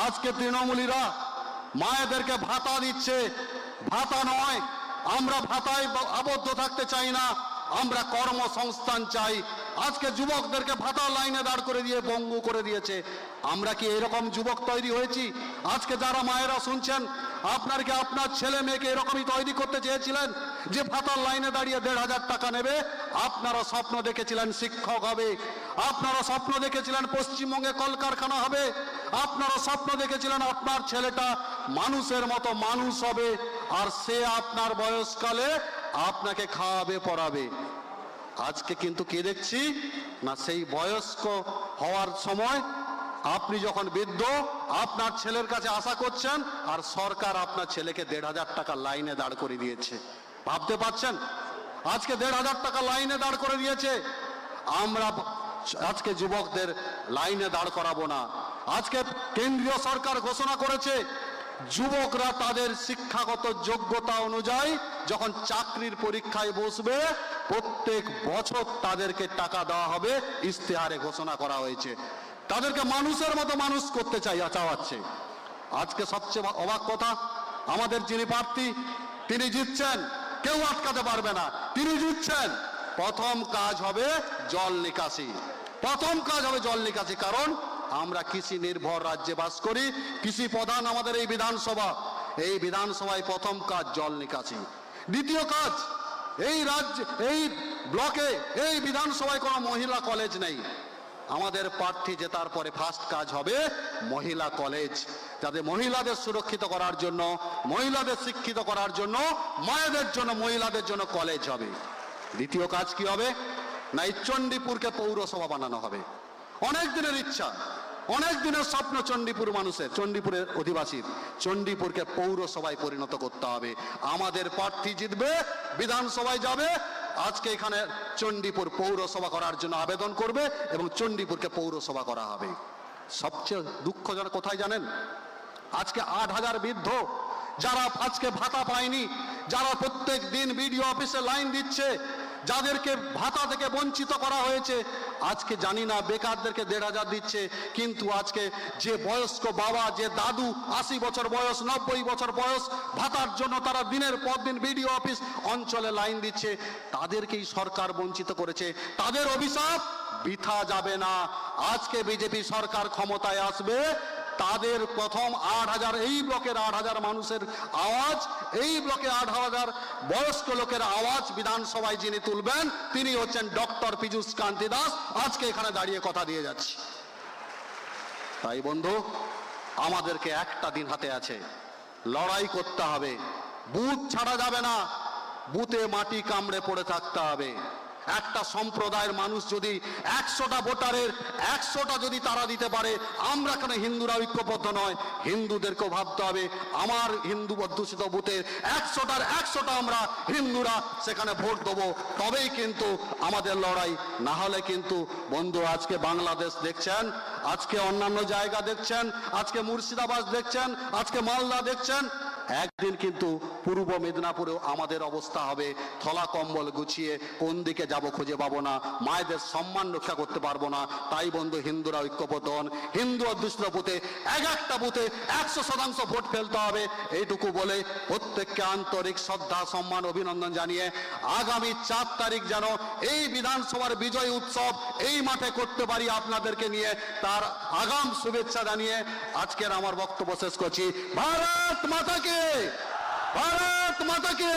আজকে তৃণমূলীরা মায়েদেরকে ভাতা দিচ্ছে। ভাতা নয়, আমরা ভাতায় আবদ্ধ থাকতে চাই না, আমরা কর্মসংস্থান চাই। আজকে যুবকদেরকে ভাতা লাইনে দাঁড় করে দিয়ে পঙ্গু করে দিয়েছে। আমরা কি এরকম যুবক তৈরি হয়েছি? আজকে যারা মায়েরা শুনছেন, আপনার কি আপনার ছেলে মেয়েকে এরকমই তৈরি করতে চেয়েছিলেন যে ভাতার লাইনে দাঁড়িয়ে 1,500 টাকা নেবে? আপনারা স্বপ্ন দেখেছিলেন শিক্ষক হবে, আপনারা স্বপ্ন দেখেছিলেন পশ্চিমবঙ্গে কলকারখানা হবে, আপনারা স্বপ্ন দেখেছিলেন আপনার ছেলেটা মানুষের মতো মানুষ হবে, আর সে আপনার বয়সকালে আপনাকে খাওয়াবে পড়াবে। আজকে কিন্তু কি দেখছি না, সেই বয়স্ক হওয়ার সময় আপনি যখন বৃদ্ধ, আপনার ছেলের কাছে আশা করছেন, আর সরকার আপনার ছেলেকে 1,500 টাকা লাইনে দাঁড় করে দিয়েছে। ভাবতে পারছেন? আজকে 1,500 টাকা লাইনে দাঁড় করে দিয়েছে। আমরা আজকে যুবকদের লাইনে দাঁড় করাবো না। আজকে কেন্দ্রীয় সরকার ঘোষণা করেছে যুবকরা তাদের শিক্ষাগত যোগ্যতা অনুযায়ী যখন চাকরির পরীক্ষায় বসবে, প্রত্যেক বছর তাদেরকে টাকা দেওয়া হবে। ইশতেহারে ঘোষণা করা হয়েছে। তাদেরকে মানুষের মতো মানুষ করতে চাওয়াচ্ছে। আজকে সবচেয়ে অবাক কথা, আমাদের যিনি প্রার্থী তিনি জিতছেন, কেউ আটকাতে পারবে না, তিনি জিতছেন। প্রথম কাজ হবে জল নিকাশি, প্রথম কাজ হবে জল নিকাশি। কারণ আমরা কৃষি নির্ভর রাজ্যে বাস করি, কৃষি প্রধান আমাদের এই বিধানসভা। এই বিধানসভায় প্রথম কাজ জল নিকাশি। দ্বিতীয় কাজ, এই রাজ্য, এই ব্লকে, এই বিধানসভায় কোনো মহিলা কলেজ নেই। আমাদের প্রার্থী জেতার পরে ফার্স্ট কাজ হবে মহিলা কলেজ, যাতে মহিলাদের সুরক্ষিত করার জন্য, মহিলাদের শিক্ষিত করার জন্য, মায়েদের জন্য, মহিলাদের জন্য কলেজ হবে। দ্বিতীয় কাজ কি হবে না, এই চণ্ডীপুরকে পৌরসভা বানানো হবে। অনেক দিনের ইচ্ছা, অনেক দিনের স্বপ্ন চণ্ডীপুর মানুষের, চণ্ডীপুরের অধিবাসীর, চণ্ডীপুরকে পৌরসভায় পরিণত করতে হবে। আমাদের প্রার্থী জিতবে, বিধানসভায় যাবে, আজকে এখানে চণ্ডীপুর পৌরসভা করার জন্য আবেদন করবে এবং চণ্ডীপুরকে পৌরসভা করা হবে। সবচেয়ে দুঃখজনক কোথায় জানেন? আজকে 8,000 বৃদ্ধ যারা আজকে ভাতা পায়নি, যারা প্রত্যেক দিন বিডিও অফিসে লাইন দিচ্ছে, যাদেরকে ভাতা থেকে বঞ্চিত করা হয়েছে। আজকে জানি না বেকারদেরকে 1,500 দিচ্ছে, কিন্তু আজকে যে বয়স্ক বাবা, যে দাদু 80 বছর বয়স, 90 বছর বয়স, ভাতার জন্য তারা দিনের পর দিন বিডিও অফিস অঞ্চলে লাইন দিচ্ছে, তাদেরকেই সরকার বঞ্চিত করেছে। তাদের অভিশাপ বৃথা যাবে না। আজকে বিজেপি সরকার ক্ষমতায় আসবে, তাদের প্রথম 8,000, এই ব্লকের 8,000 মানুষের আওয়াজ, এই ব্লকে 8,000 বয়স্ক লোকের আওয়াজ বিধানসভায় যিনি তুলবেন, তিনি হচ্ছেন ডক্টর পীযূষ কান্তি দাস। আজকে এখানে দাঁড়িয়ে কথা দিয়ে যাচ্ছি। তাই বন্ধু, আমাদেরকে একটা দিন হাতে আছে, লড়াই করতে হবে। বুথ ছাড়া যাবে না, বুথে মাটি কামড়ে পড়ে থাকতে হবে। একটা সম্প্রদায়ের মানুষ যদি 100টা ভোটারের 100টা যদি তারা দিতে পারে, আমরা কেন হিন্দুরা ঐক্যবদ্ধ নয়? হিন্দুদেরকেও ভাবতে হবে, আমার হিন্দু অধ্যুষিত বুথের 100টার 100টা আমরা হিন্দুরা সেখানে ভোট দেবো, তবেই কিন্তু আমাদের লড়াই। না হলে কিন্তু বন্ধু, আজকে বাংলাদেশ দেখছেন, আজকে অন্যান্য জায়গা দেখছেন, আজকে মুর্শিদাবাদ দেখছেন, আজকে মালদা দেখছেন, একদিন কিন্তু পূর্ব মেদিনীপুরেও আমাদের অবস্থা হবে। থলা কম্বল গুছিয়ে কোন দিকে যাব খুঁজে পাবো না, মায়েদের সম্মান রক্ষা করতে পারবো না। তাই বন্ধু, হিন্দুরা ঐক্যবদ্ধ হন। হিন্দু অধ্যুষিত বুথে এক একটা বুথে 100% ভোট ফেলতে হবে। এইটুকু বলে প্রত্যেককে আন্তরিক শ্রদ্ধা, সম্মান, অভিনন্দন জানিয়ে আগামী 4 তারিখ যেন এই বিধানসভার বিজয় উৎসব এই মাঠে করতে পারি আপনাদেরকে নিয়ে, তার আগাম শুভেচ্ছা জানিয়ে আজকের আমার বক্তব্য শেষ করছি। ভারত মাতা কি, ভারত মাতা কি।